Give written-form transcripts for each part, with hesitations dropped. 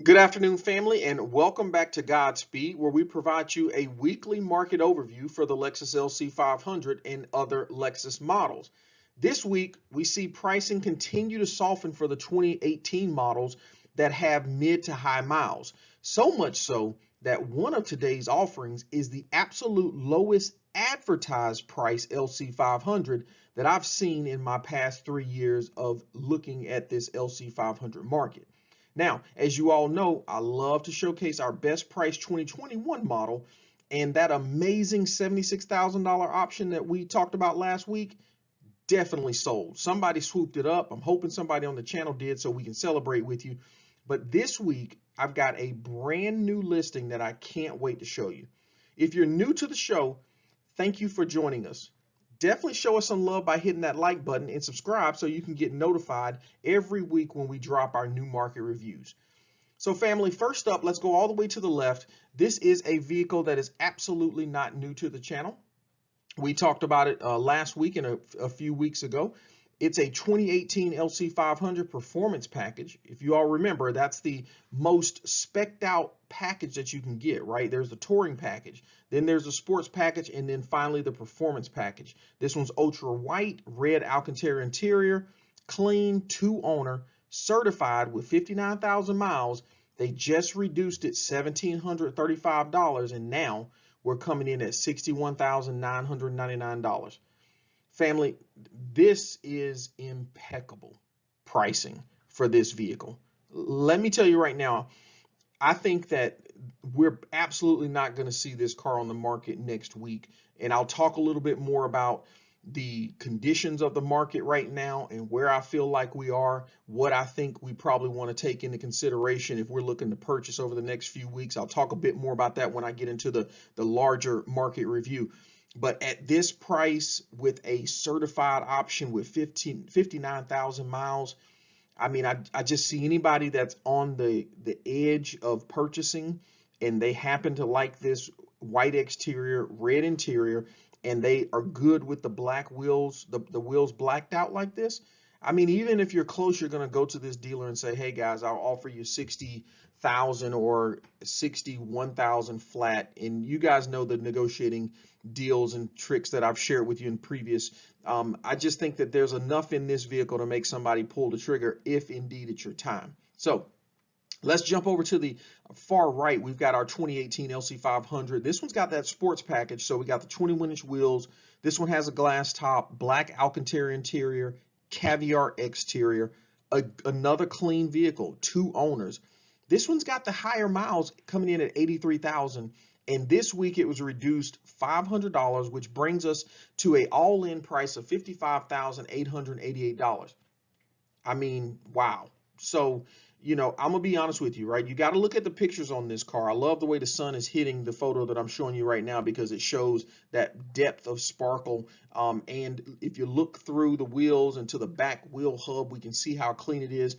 Good afternoon, family, and welcome back to Godspeed, where we provide you a weekly market overview for the Lexus LC500 and other Lexus models. This week, we see pricing continue to soften for the 2018 models that have mid to high miles. So much so that one of today's offerings is the absolute lowest advertised price LC500 that I've seen in my past 3 years of looking at this LC500 market. Now, as you all know, I love to showcase our best price 2021 model, and that amazing $76,000 option that we talked about last week definitely sold. Somebody swooped it up. I'm hoping somebody on the channel did so we can celebrate with you. But this week, I've got a brand new listing that I can't wait to show you. If you're new to the show, thank you for joining us. Definitely show us some love by hitting that like button and subscribe so you can get notified every week when we drop our new market reviews. So family, first up, let's go all the way to the left. This is a vehicle that is absolutely not new to the channel. We talked about it last week and a few weeks ago. It's a 2018 LC500 performance package. If you all remember, that's the most specced out package that you can get, right? There's the touring package, then there's the sports package, and then finally the performance package. This one's ultra white, red Alcantara interior, clean, 2-owner, certified with 59,000 miles. They just reduced it $1,735, and now we're coming in at $61,999. Family, this is impeccable pricing for this vehicle. Let me tell you right now, I think that we're absolutely not going to see this car on the market next week. And I'll talk a little bit more about the conditions of the market right now and where I feel like we are, what I think we probably want to take into consideration if we're looking to purchase over the next few weeks. I'll talk a bit more about that when I get into the larger market review. But at this price with a certified option with 59,000 miles, I mean, I just see anybody that's on the edge of purchasing and they happen to like this white exterior, red interior, and they are good with the black wheels, the wheels blacked out like this. I mean, even if you're close, you're going to go to this dealer and say, hey guys, I'll offer you 60,000 or 61,000 flat. And you guys know the negotiating deals and tricks that I've shared with you in previous. I just think that there's enough in this vehicle to make somebody pull the trigger if indeed it's your time. So let's jump over to the far right. We've got our 2018 LC500. This one's got that sports package. So we got the 21-inch wheels. This one has a glass top, black Alcantara interior, caviar exterior, another clean vehicle, 2 owners. This one's got the higher miles coming in at 83,000, and this week it was reduced $500, which brings us to an all-in price of $55,888. I mean, wow. So, you know, I'm gonna be honest with you, right? You got to look at the pictures on this car. I love the way the sun is hitting the photo that I'm showing you right now because it shows that depth of sparkle. And if you look through the wheels and to the back wheel hub, we can see how clean it is.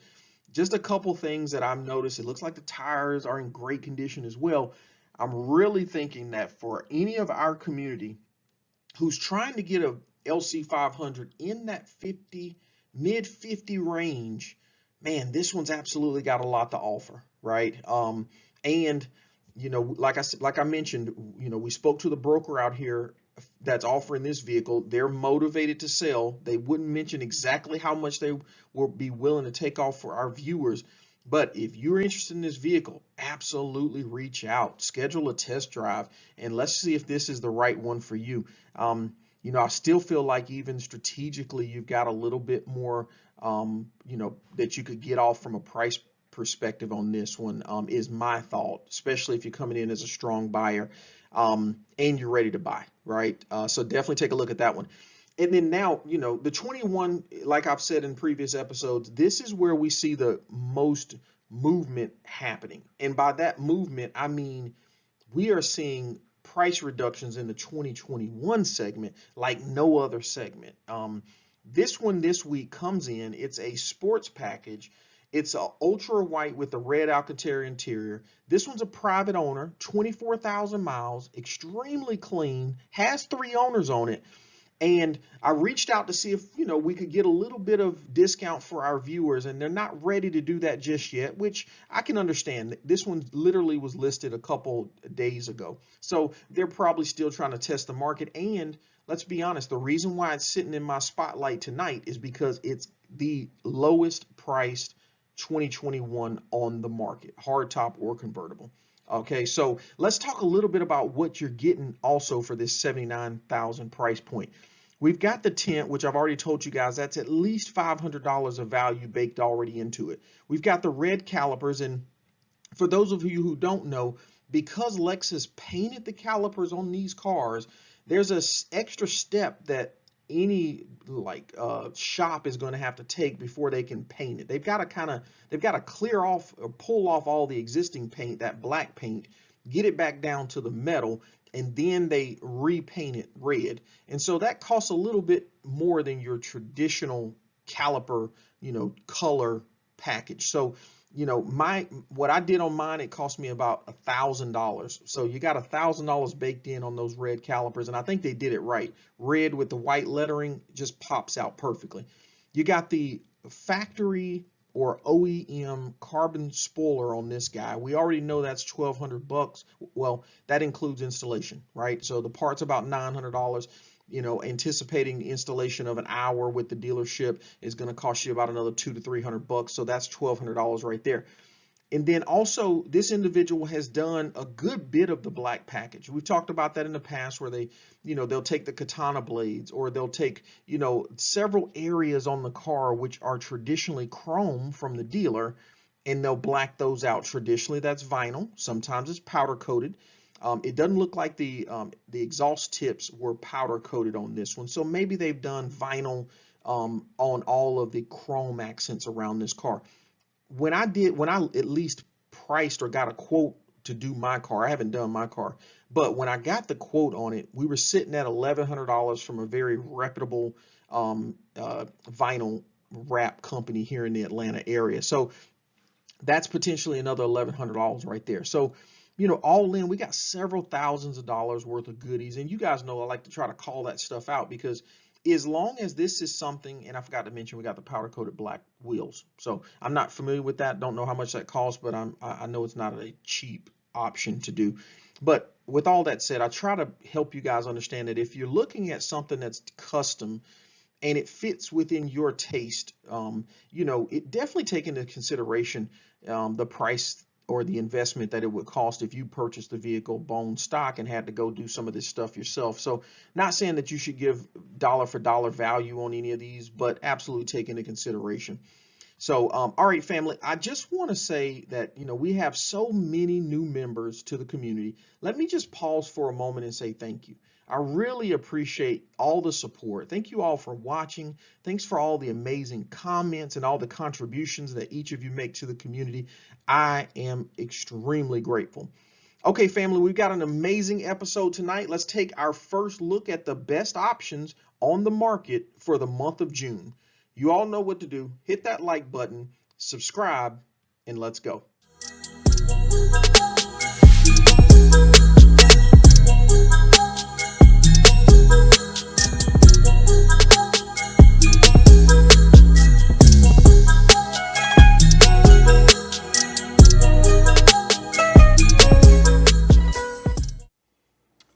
Just a couple things that I've noticed. It looks like the tires are in great condition as well. I'm really thinking that for any of our community who's trying to get a LC500 in that mid 50 range, man, this one's absolutely got a lot to offer, right? And you know, like I mentioned, you know, we spoke to the broker out here that's offering this vehicle. They're motivated to sell. They wouldn't mention exactly how much they will be willing to take off for our viewers. But if you're interested in this vehicle, absolutely reach out, schedule a test drive, and let's see if this is the right one for you. You know, I still feel like even strategically, you've got a little bit more, you know, that you could get off from a price perspective on this one, is my thought, especially if you're coming in as a strong buyer, and you're ready to buy, right? So definitely take a look at that one. And then now, you know, the 21, like I've said in previous episodes, this is where we see the most movement happening. And by that movement, I mean, we are seeing price reductions in the 2021 segment like no other segment. This one this week comes in, it's a sports package. It's an ultra white with a red Alcantara interior. This one's a private owner, 24,000 miles, extremely clean, has 3 owners on it. And I reached out to see if, we could get a little bit of discount for our viewers, and they're not ready to do that just yet, which I can understand. This one literally was listed a couple days ago. So they're probably still trying to test the market. And let's be honest, the reason why it's sitting in my spotlight tonight is because it's the lowest priced 2021 on the market, hardtop or convertible. Okay, so let's talk a little bit about what you're getting also for this 79,000 price point. We've got the tint, which I've already told you guys, that's at least $500 of value baked already into it. We've got the red calipers, and for those of you who don't know, because Lexus painted the calipers on these cars, there's an extra step that any shop is going to have to take before they can paint it. They've got to clear off or pull off all the existing paint, that black paint, get it back down to the metal, and then they repaint it red. And so that costs a little bit more than your traditional caliper, color package. So what I did on mine, it cost me about $1,000. So you got $1,000 baked in on those red calipers, and I think they did it right. Red with the white lettering just pops out perfectly. You got the factory or OEM carbon spoiler on this guy. We already know that's $1,200. Well, that includes installation, right? So the part's about $900. Anticipating installation of an hour with the dealership is going to cost you about another $200 to $300. So that's $1,200 right there. And then also this individual has done a good bit of the black package. We've talked about that in the past where they, they'll take the katana blades, or they'll take, several areas on the car which are traditionally chrome from the dealer, and they'll black those out. Traditionally, that's vinyl. Sometimes it's powder coated. It doesn't look like the exhaust tips were powder coated on this one. So maybe they've done vinyl on all of the chrome accents around this car. When I at least priced or got a quote to do my car, I haven't done my car, but when I got the quote on it, we were sitting at $1,100 from a very reputable vinyl wrap company here in the Atlanta area. So that's potentially another $1,100 right there. So all in, we got several thousands of dollars worth of goodies. And you guys know I like to try to call that stuff out, because as long as this is something, and I forgot to mention, we got the powder coated black wheels. So I'm not familiar with that. Don't know how much that costs, but I know it's not a cheap option to do. But with all that said, I try to help you guys understand that if you're looking at something that's custom and it fits within your taste, it definitely take into consideration the price or the investment that it would cost if you purchased the vehicle bone stock and had to go do some of this stuff yourself. So not saying that you should give dollar for dollar value on any of these, but absolutely take into consideration. So, all right, family, I just want to say that, we have so many new members to the community. Let me just pause for a moment and say thank you. I really appreciate all the support. Thank you all for watching. Thanks for all the amazing comments and all the contributions that each of you make to the community. I am extremely grateful. Okay, family, we've got an amazing episode tonight. Let's take our first look at the best options on the market for the month of June. You all know what to do. Hit that like button, subscribe, and let's go.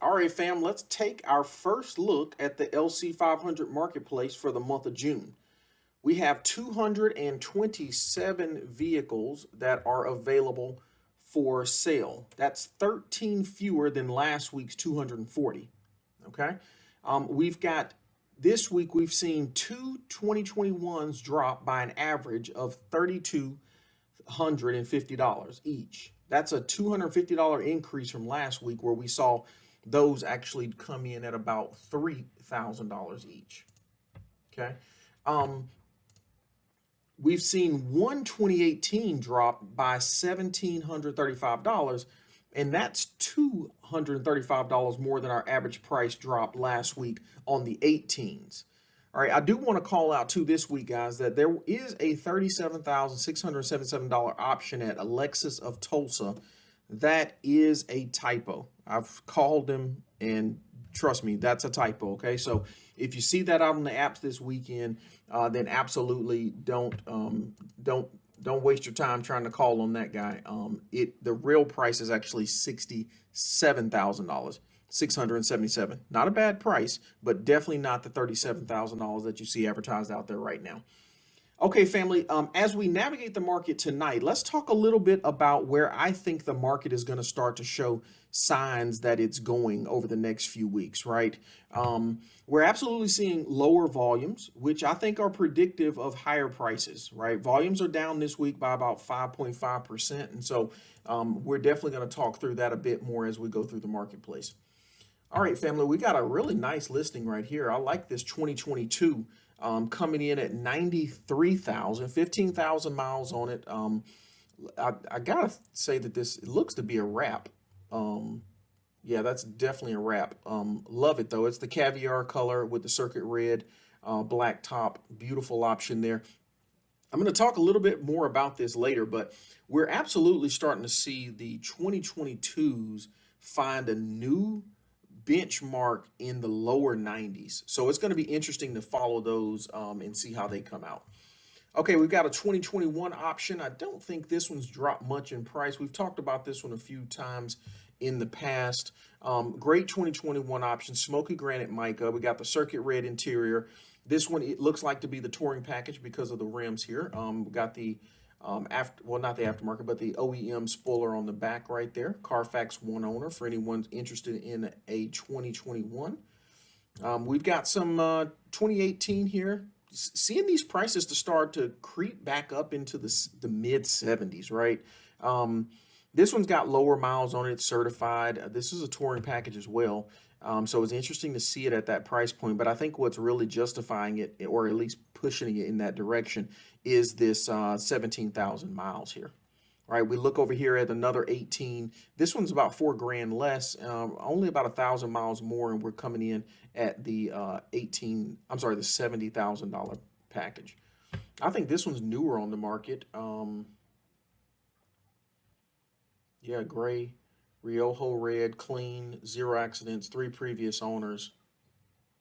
All right, fam, let's take our first look at the LC500 marketplace for the month of June. We have 227 vehicles that are available for sale. That's 13 fewer than last week's 240. Okay. This week we've seen two 2021s drop by an average of $3,250 each. That's a $250 increase from last week, where we saw those actually come in at about $3,000 each. Okay. We've seen one 2018 drop by $1,735, and that's $235 more than our average price drop last week on the 18s. All right, I do want to call out too this week, guys, that there is a $37,677 option at a Lexus of Tulsa. That is a typo. I've called them and Trust me, that's a typo. Okay, so if you see that out on the apps this weekend, then absolutely don't waste your time trying to call on that guy. The real price is actually $67,000, 677. Not a bad price, but definitely not the $37,000 that you see advertised out there right now. Okay, family, as we navigate the market tonight, let's talk a little bit about where I think the market is going to start to show signs that it's going over the next few weeks, right? We're absolutely seeing lower volumes, which I think are predictive of higher prices, right? Volumes are down this week by about 5.5%. And so we're definitely going to talk through that a bit more as we go through the marketplace. All right, family, we got a really nice listing right here. I like this 2022 coming in at 93,000, 15,000 miles on it. I gotta say that it looks to be a wrap. Yeah, that's definitely a wrap. Love it though. It's the caviar color with the circuit red, black top. Beautiful option there. I'm going to talk a little bit more about this later, but we're absolutely starting to see the 2022s find a new benchmark in the lower 90s. So it's going to be interesting to follow those and see how they come out. Okay, we've got a 2021 option. I don't think this one's dropped much in price. We've talked about this one a few times in the past. Great 2021 option, smoky granite mica. We got the circuit red interior. This one, it looks like to be the touring package because of the rims here. We got the not the aftermarket, but the OEM spoiler on the back right there. Carfax one owner for anyone interested in a 2021. We've got some 2018 here. Seeing these prices to start to creep back up into the mid 70s, right? This one's got lower miles on it. It's certified. This is a touring package as well. So it's interesting to see it at that price point. But I think what's really justifying it, or at least pushing it in that direction, is this 17,000 miles here. All right, we look over here at another 18. This one's about $4,000 less, only about 1,000 miles more, and we're coming in at the the $70,000 package. I think this one's newer on the market. Yeah, gray, Riojo red, clean, 0 accidents, 3 previous owners.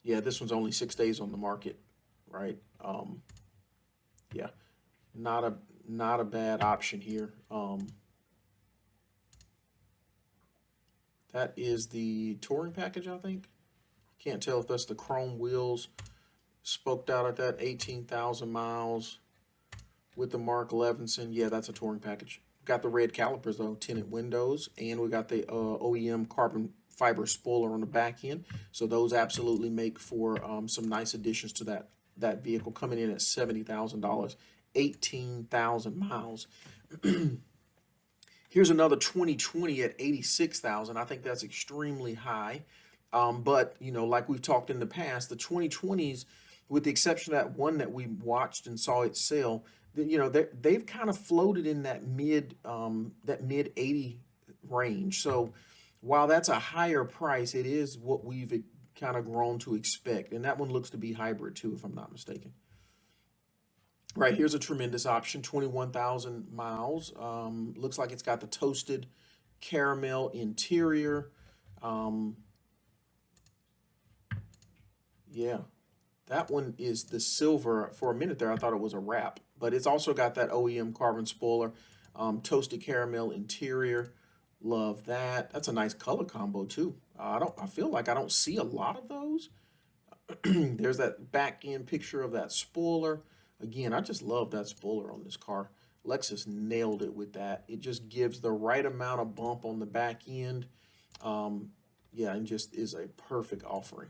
Yeah, this one's only 6 days on the market, right? Yeah, not a bad option here. That is the touring package, I think. Can't tell if that's the chrome wheels spoked out at that 18,000 miles with the Mark Levinson. Yeah, that's a touring package. Got the red calipers though, tinted windows, and we got the OEM carbon fiber spoiler on the back end. So those absolutely make for some nice additions to that vehicle, coming in at $70,000, 18,000 miles. Here's another 2020 at 86,000. I think that's extremely high. But you know, like we've talked in the past, the 2020s, with the exception of that one that we watched and saw it sell, you know, they've kind of floated in that mid 80 range. So while that's a higher price, it is what we've kind of grown to expect. And that one looks to be hybrid too, if I'm not mistaken. Right, here's a tremendous option, 21,000 miles. Looks like it's got the toasted caramel interior. Yeah, that one is the silver. For a minute there, I thought it was a wrap, but it's also got that OEM carbon spoiler, toasted caramel interior. Love that. That's a nice color combo too. I feel like I don't see a lot of those. There's that back end picture of that spoiler. Again, I just love that spoiler on this car. Lexus nailed it with that. It just gives the right amount of bump on the back end. Yeah, and just is a perfect offering.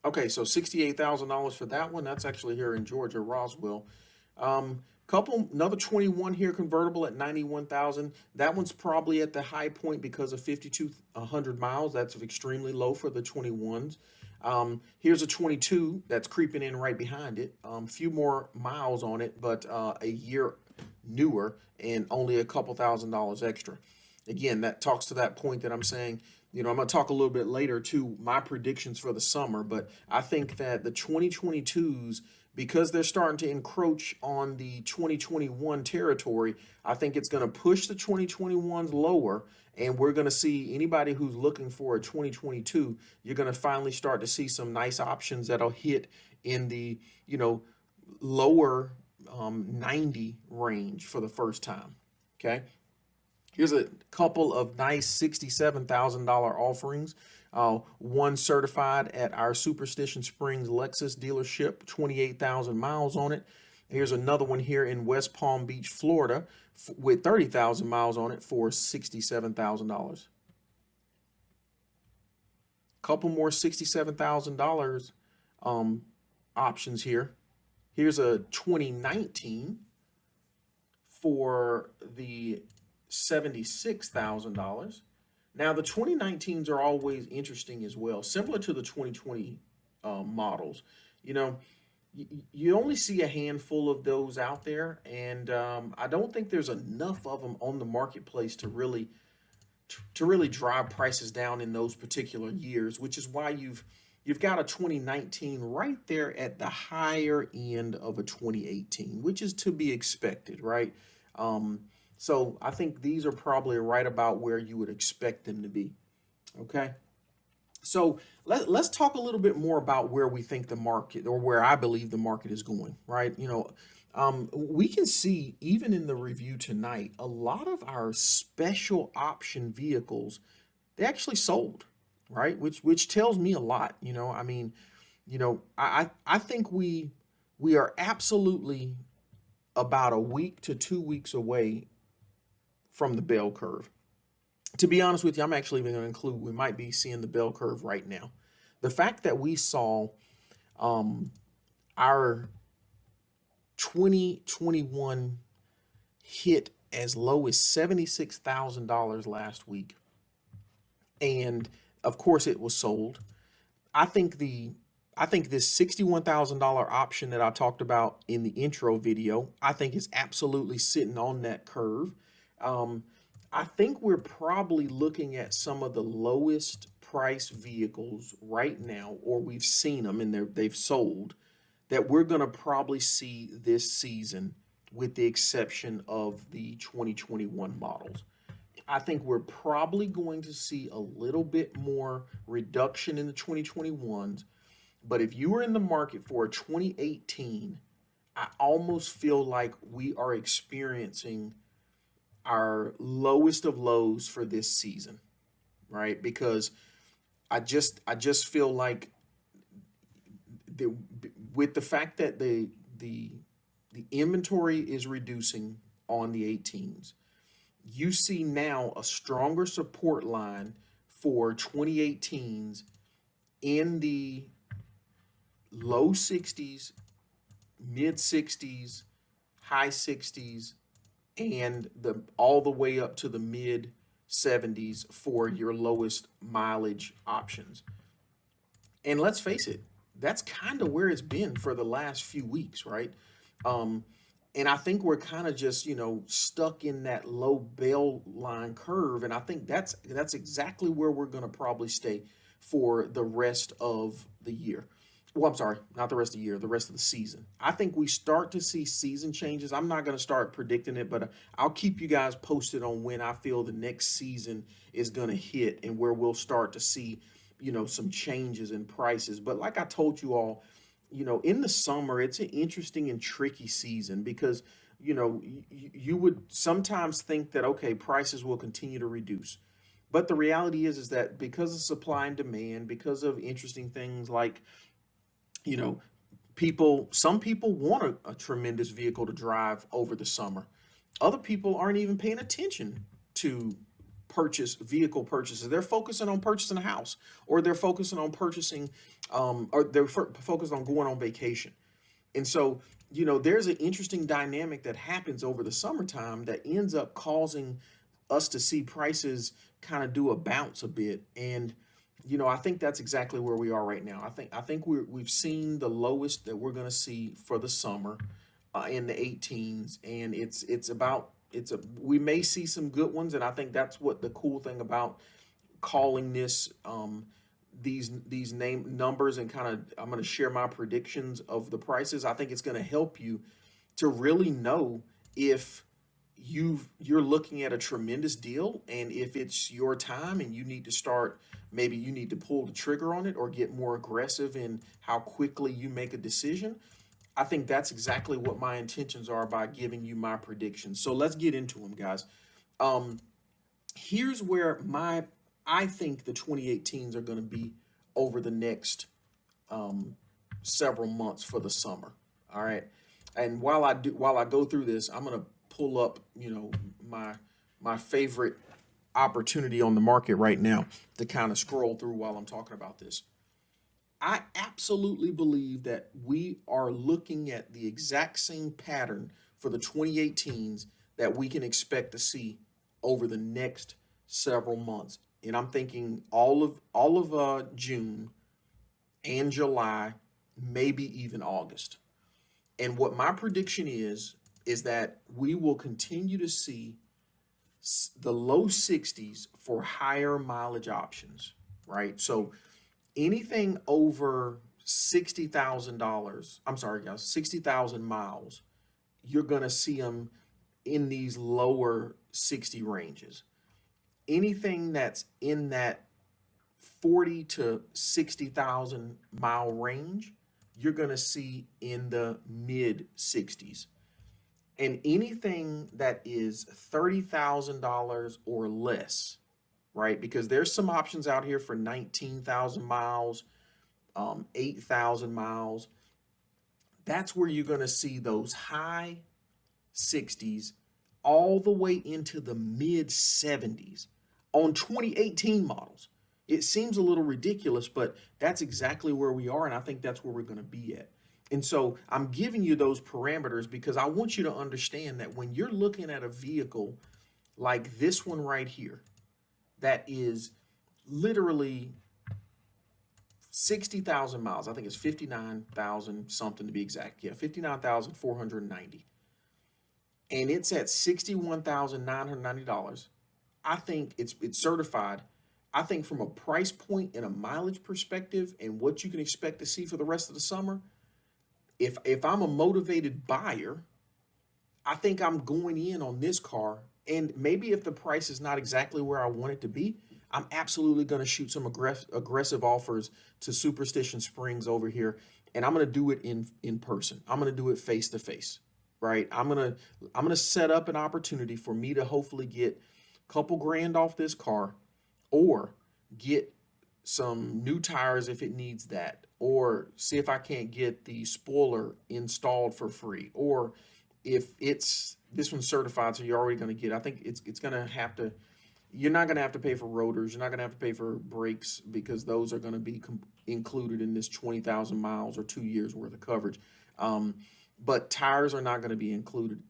Okay, so $68,000 for that one. That's actually here in Georgia, Roswell. Another 21 here, convertible at 91,000. That one's probably at the high point because of 5,200 miles. That's extremely low for the 21s. Here's a 22 that's creeping in right behind it. Few more miles on it, but a year newer and only a couple $1,000s extra. Again, that talks to that point that I'm saying. You know, I'm going to talk a little bit later to my predictions for the summer, but I think that the 2022s because they're starting to encroach on the 2021 territory. I think it's going to push the 2021s lower, and we're going to see anybody who's looking for a 2022, you're going to finally start to see some nice options that'll hit in the, lower 90 range for the first time. Okay. Here's a couple of nice $67,000 offerings. One certified at our Superstition Springs Lexus dealership, 28,000 miles on it. Here's another one here in West Palm Beach, Florida, with 30,000 miles on it for $67,000. Couple more $67,000 options here. Here's a 2019 for the $76,000. Now the 2019s are always interesting as well, similar to the 2020 models. You only see a handful of those out there, and I don't think there's enough of them on the marketplace to really drive prices down in those particular years, which is why you've got a 2019 right there at the higher end of a 2018, which is to be expected, right? So I think these are probably right about where you would expect them to be. Okay. So let's talk a little bit more about where we think the market, or where I believe the market is going, right? We can see even in the review tonight, a lot of our special option vehicles, they actually sold, right? Which tells me a lot. I think we are absolutely about a week to 2 weeks away from the bell curve. To be honest with you, I'm actually even going to include, we might be seeing the bell curve right now. The fact that we saw our 2021 hit as low as $76,000 last week, and of course it was sold. I think this $61,000 option that I talked about in the intro video, I think is absolutely sitting on that curve. I think we're probably looking at some of the lowest price vehicles right now, or we've seen them and they've sold, that we're going to probably see this season, with the exception of the 2021 models. I think we're probably going to see a little bit more reduction in the 2021s. But if you were in the market for a 2018, I almost feel like we are experiencing our lowest of lows for this season, right? Because I just feel like with the fact that the inventory is reducing on the 18s, you see now a stronger support line for 2018s in the low 60s, mid 60s, high 60s, and all the way up to the mid 70s for your lowest mileage options. And let's face it, that's kind of where it's been for the last few weeks, right? And I think we're kind of just, stuck in that low bell line curve. And I think that's exactly where we're going to probably stay for the rest of the year. Well, I'm sorry, not the rest of the year, the rest of the season. I think we start to see season changes. I'm not going to start predicting it, but I'll keep you guys posted on when I feel the next season is going to hit and where we'll start to see, some changes in prices. But like I told you all, in the summer, it's an interesting and tricky season because, you would sometimes think that, okay, prices will continue to reduce. But the reality is that because of supply and demand, because of interesting things like, some people want a tremendous vehicle to drive over the summer. Other people aren't even paying attention to vehicle purchases. They're focusing on purchasing a house, or they're focusing on purchasing, or they're focused on going on vacation. And so, there's an interesting dynamic that happens over the summertime that ends up causing us to see prices kind of do a bounce a bit. And I think that's exactly where we are right now. I think we've seen the lowest that we're going to see for the summer in the 18s, and we may see some good ones, and I think that's what the cool thing about calling this these name numbers and kind of I'm going to share my predictions of the prices. I think it's going to help you to really know if you're looking at a tremendous deal, and if it's your time and you need to start, maybe you need to pull the trigger on it or get more aggressive in how quickly you make a decision. I think that's exactly what my intentions are by giving you my predictions. So let's get into them, guys. Um, Here's where I think the 2018s are going to be over the next um, several months for the summer. All right, and while I go through this, I'm going to pull up, my my favorite opportunity on the market right now to kind of scroll through while I'm talking about this. I absolutely believe that we are looking at the exact same pattern for the 2018s that we can expect to see over the next several months. And I'm thinking all of June and July, maybe even August. And what my prediction is that we will continue to see the low 60s for higher mileage options, right? So anything over $60,000, I'm sorry, guys, 60,000 miles, you're going to see them in these lower 60 ranges. Anything that's in that 40 to 60,000 mile range, you're going to see in the mid 60s. And anything that is $30,000 or less, right? Because there's some options out here for 19,000 miles, 8,000 miles. That's where you're going to see those high 60s all the way into the mid 70s on 2018 models. It seems a little ridiculous, but that's exactly where we are, and I think that's where we're going to be at. And so I'm giving you those parameters because I want you to understand that when you're looking at a vehicle like this one right here, that is literally 60,000 miles. I think it's 59,000 something to be exact. Yeah, 59,490. And it's at $61,990. I think it's certified. I think from a price point and a mileage perspective and what you can expect to see for the rest of the summer, if I'm a motivated buyer, I think I'm going in on this car. And maybe if the price is not exactly where I want it to be, I'm absolutely going to shoot some aggressive offers to Superstition Springs over here, and I'm going to do it in person. I'm going to do it face to face, right? I'm going to set up an opportunity for me to hopefully get a couple grand off this car, or get some new tires if it needs that, or see if I can't get the spoiler installed for free, or if it's this one's certified, so you're already going to get. I think it's going to have to. You're not going to have to pay for rotors. You're not going to have to pay for brakes because those are going to be included in this 20,000 miles or 2 years worth of coverage. But tires are not going to be included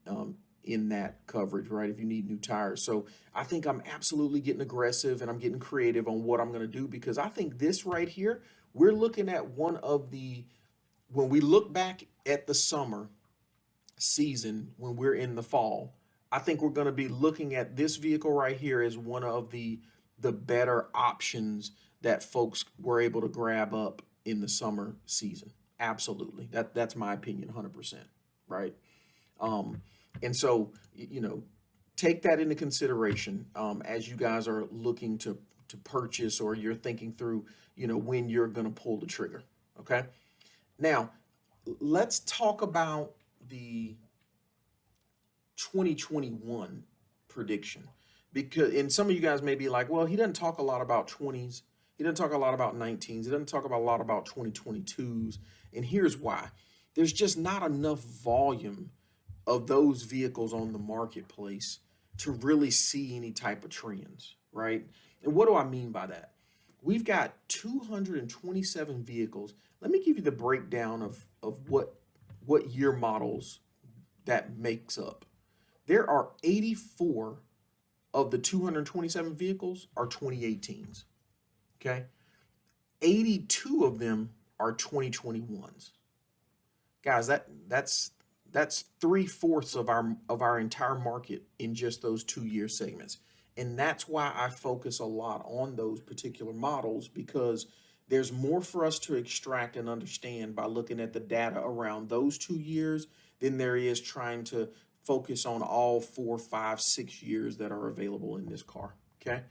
in that coverage, right? If you need new tires. So I think I'm absolutely getting aggressive and I'm getting creative on what I'm going to do, because I think this right here, we're looking at one of the, when we look back at the summer season, when we're in the fall, I think we're going to be looking at this vehicle right here as one of the better options that folks were able to grab up in the summer season. Absolutely. That's my opinion, 100%, right? And so, take that into consideration as you guys are looking to purchase, or you're thinking through, when you're going to pull the trigger. Okay. Now, let's talk about the 2021 prediction, because, and some of you guys may be like, well, he doesn't talk a lot about 20s. He doesn't talk a lot about 19s. He doesn't talk a lot about 2022s. And here's why. There's just not enough volume of those vehicles on the marketplace to really see any type of trends, right? And what do I mean by that? We've got 227 vehicles. Let me give you the breakdown of what year models that makes up. There are 84 of the 227 vehicles are 2018s. Okay. 82 of them are 2021s. Guys, that's 3/4 of our entire market in just those 2 year segments. And that's why I focus a lot on those particular models, because There's more for us to extract and understand by looking at the data around those 2 years than there is trying to focus on all 4, 5, 6 years that are available in this car. Okay.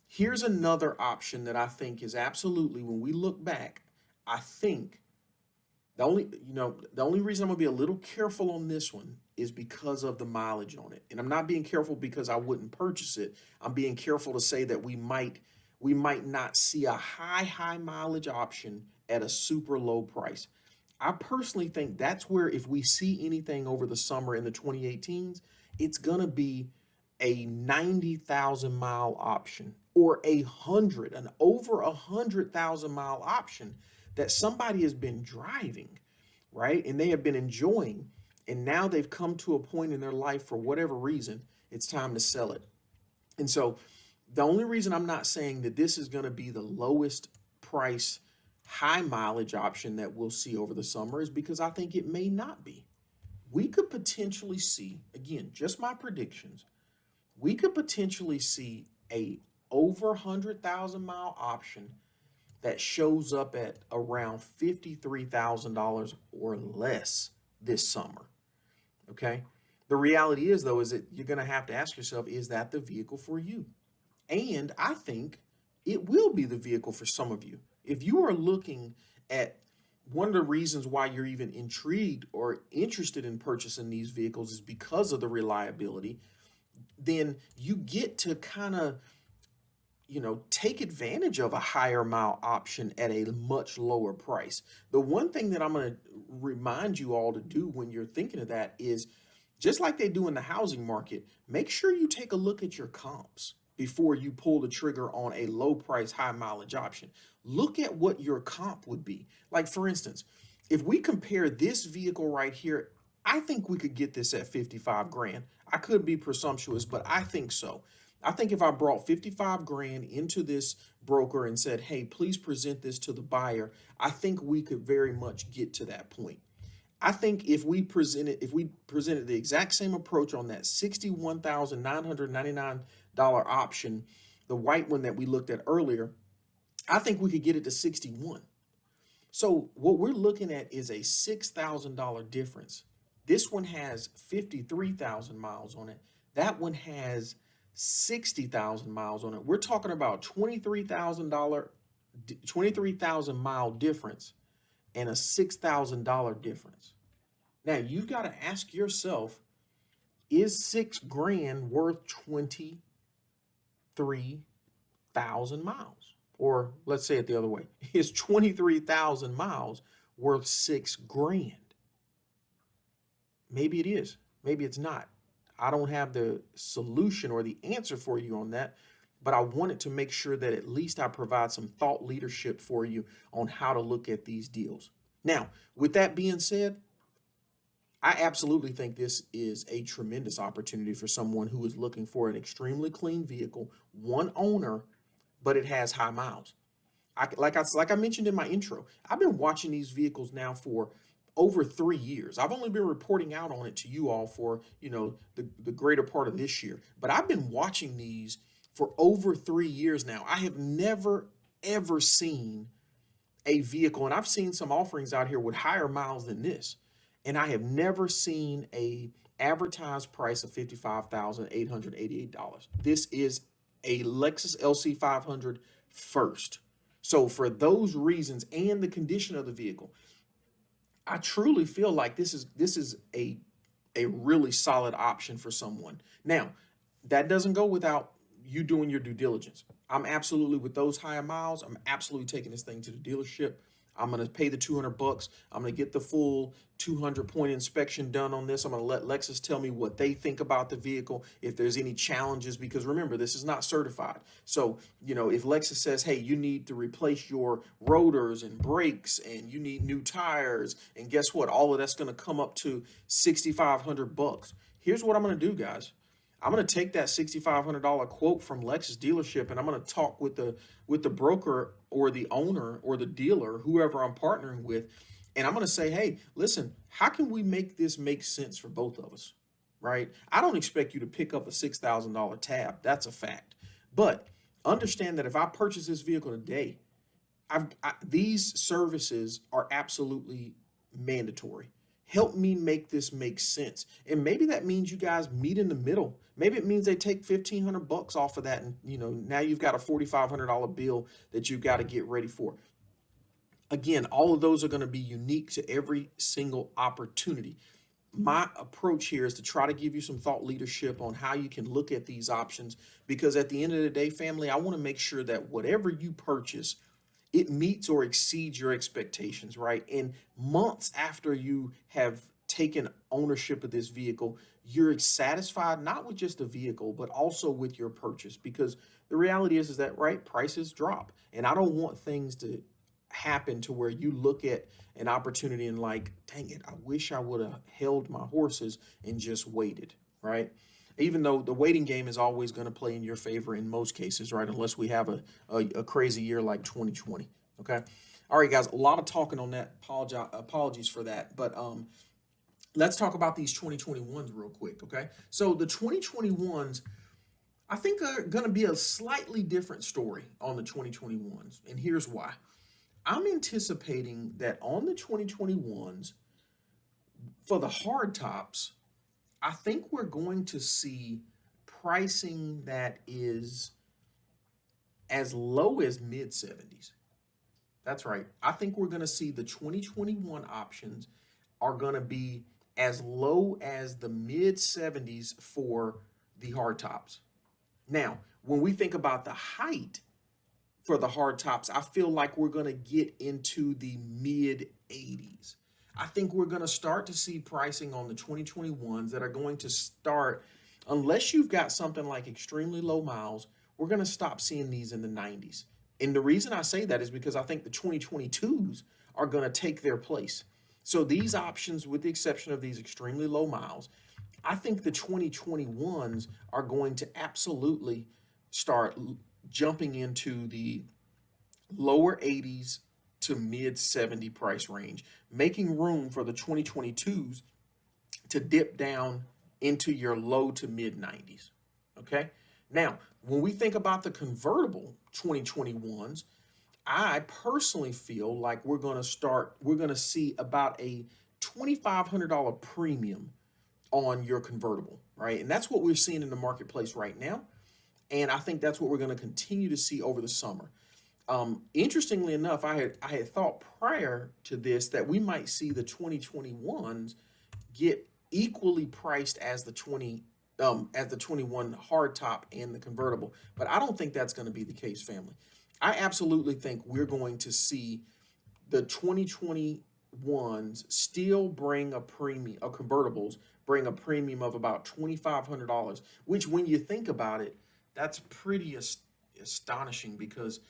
Here's another option that I think is absolutely, when we look back, I think the only reason I'm gonna be a little careful on this one is because of the mileage on it. And I'm not being careful because I wouldn't purchase it. I'm being careful to say that we might not see a high mileage option at a super low price. I personally think that's where, if we see anything over the summer in the 2018s, it's gonna be a 90,000 mile option, or an over 100,000 mile option that somebody has been driving, right? And they have been enjoying. And now they've come to a point in their life, for whatever reason, it's time to sell it. And so the only reason I'm not saying that this is going to be the lowest price, high mileage option that we'll see over the summer is because I think it may not be. We could potentially see, again, just my predictions, we could potentially see a over 100,000 mile option that shows up at around $53,000 or less this summer. Okay. The reality is, though, is that you're going to have to ask yourself, is that the vehicle for you? And I think it will be the vehicle for some of you. If you are looking at, one of the reasons why you're even intrigued or interested in purchasing these vehicles is because of the reliability, then you get to kind of, take advantage of a higher mile option at a much lower price. The one thing that I'm going to remind you all to do when you're thinking of that is, just like they do in the housing market, make sure you take a look at your comps before you pull the trigger on a low price, high mileage option. Look at what your comp would be. Like, for instance, if we compare this vehicle right here, I think we could get this at 55 grand. I could be presumptuous, but I think so. I think if I brought 55 grand into this broker and said, hey, please present this to the buyer, I think we could very much get to that point. I think if we presented the exact same approach on that $61,999 option, the white one that we looked at earlier, I think we could get it to 61. So what we're looking at is a $6,000 difference. This one has 53,000 miles on it. That one has 60,000 miles on it. We're talking about $23,000 mile difference and a $6,000 difference. Now you've got to ask yourself, is 6 grand worth 23,000 miles? Or let's say it the other way, is 23,000 miles worth 6 grand? Maybe it is, maybe it's not. I don't have the solution or the answer for you on that, but I wanted to make sure that at least I provide some thought leadership for you on how to look at these deals. Now, with that being said, I absolutely think this is a tremendous opportunity for someone who is looking for an extremely clean vehicle, one owner, but it has high miles. Like I mentioned in my intro, I've been watching these vehicles now for over 3 years. I've only been reporting out on it to you all for, the greater part of this year, but I've been watching these for over 3 years now. I have never, ever seen a vehicle, and I've seen some offerings out here with higher miles than this, and I have never seen a advertised price of $55,888. This is a Lexus LC500 first. So for those reasons and the condition of the vehicle, I truly feel like this is a really solid option for someone. Now, that doesn't go without you doing your due diligence. I'm absolutely, with those higher miles, I'm absolutely taking this thing to the dealership. I'm going to pay the $200. I'm going to get the full 200-point inspection done on this. I'm going to let Lexus tell me what they think about the vehicle, if there's any challenges, because remember, this is not certified. So, if Lexus says, hey, you need to replace your rotors and brakes and you need new tires, and guess what? All of that's going to come up to $6,500. Here's what I'm going to do, guys. I'm going to take that $6,500 quote from Lexus dealership, and I'm going to talk with the broker or the owner or the dealer, whoever I'm partnering with, and I'm going to say, hey, listen, how can we make this make sense for both of us, right? I don't expect you to pick up a $6,000 tab. That's a fact. But understand that if I purchase this vehicle today, These services are absolutely mandatory. Help me make this make sense. And maybe that means you guys meet in the middle. Maybe it means they take $1,500 off of that, and now you've got a $4,500 bill that you've got to get ready for. Again, all of those are going to be unique to every single opportunity. My approach here is to try to give you some thought leadership on how you can look at these options, because at the end of the day, family, I want to make sure that whatever you purchase, it meets or exceeds your expectations, right? And months after you have taken ownership of this vehicle, you're satisfied not with just the vehicle, but also with your purchase, because the reality is that, right, prices drop. And I don't want things to happen to where you look at an opportunity and like, dang it, I wish I would have held my horses and just waited, right? Even though the waiting game is always going to play in your favor in most cases, right? Unless we have a crazy year like 2020. Okay. All right, guys, a lot of talking on that. Apologies for that. But let's talk about these 2021s real quick. Okay. So the 2021s, I think, are going to be a slightly different story on the 2021s. And here's why. I'm anticipating that on the 2021s, for the hard tops, I think we're going to see pricing that is as low as mid 70s. That's right. I think we're going to see the 2021 options are going to be as low as the mid 70s for the hard tops. Now, when we think about the height for the hard tops, I feel like we're going to get into the mid 80s. I think we're going to start to see pricing on the 2021s that are going to start, unless you've got something like extremely low miles, we're going to stop seeing these in the 90s. And the reason I say that is because I think the 2022s are going to take their place. So these options, with the exception of these extremely low miles, I think the 2021s are going to absolutely start jumping into the lower 80s to mid 70 price range, making room for the 2022s to dip down into your low to mid 90s. Okay. Now, when we think about the convertible 2021s, I personally feel like we're going to see about a $2,500 premium on your convertible, right? And that's what we're seeing in the marketplace right now. And I think that's what we're going to continue to see over the summer. Interestingly enough, I had thought prior to this that we might see the 2021s get equally priced as the 21 hardtop and the convertible, but I don't think that's going to be the case, family. I absolutely think we're going to see the 2021s still bring a premium, convertibles bring a premium of about $2,500, which, when you think about it, that's pretty astonishing, because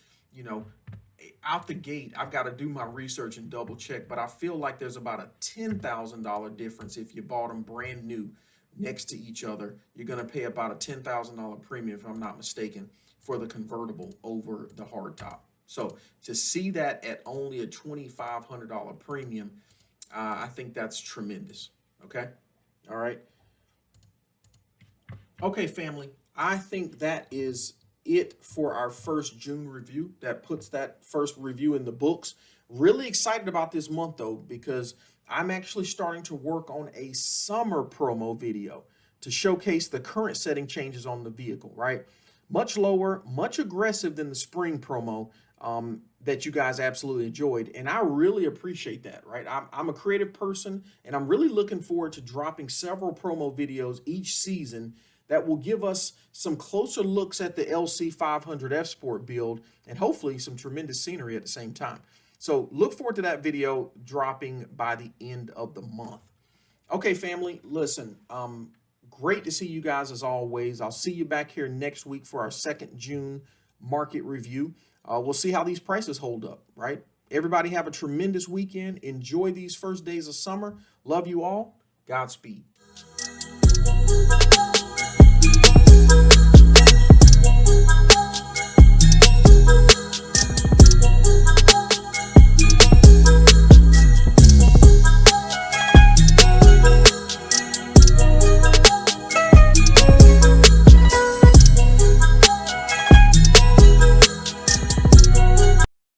out the gate, I've got to do my research and double check, but I feel like there's about a $10,000 difference if you bought them brand new next to each other. You're going to pay about a $10,000 premium, if I'm not mistaken, for the convertible over the hardtop. So to see that at only a $2,500 premium, I think that's tremendous. Okay. All right. Okay, family. I think that is it for our first June review. That puts that first review in the books. Really excited about this month, though, because I'm actually starting to work on a summer promo video to showcase the current setting changes on the vehicle, right? Much lower, much aggressive than the spring promo that you guys absolutely enjoyed. And I really appreciate that, right? I'm a creative person, and I'm really looking forward to dropping several promo videos each season that will give us some closer looks at the LC500 F Sport build, and hopefully some tremendous scenery at the same time. So look forward to that video dropping by the end of the month. Okay, family, listen, great to see you guys as always. I'll see you back here next week for our second June market review. We'll see how these prices hold up, right? Everybody have a tremendous weekend. Enjoy these first days of summer. Love you all. Godspeed.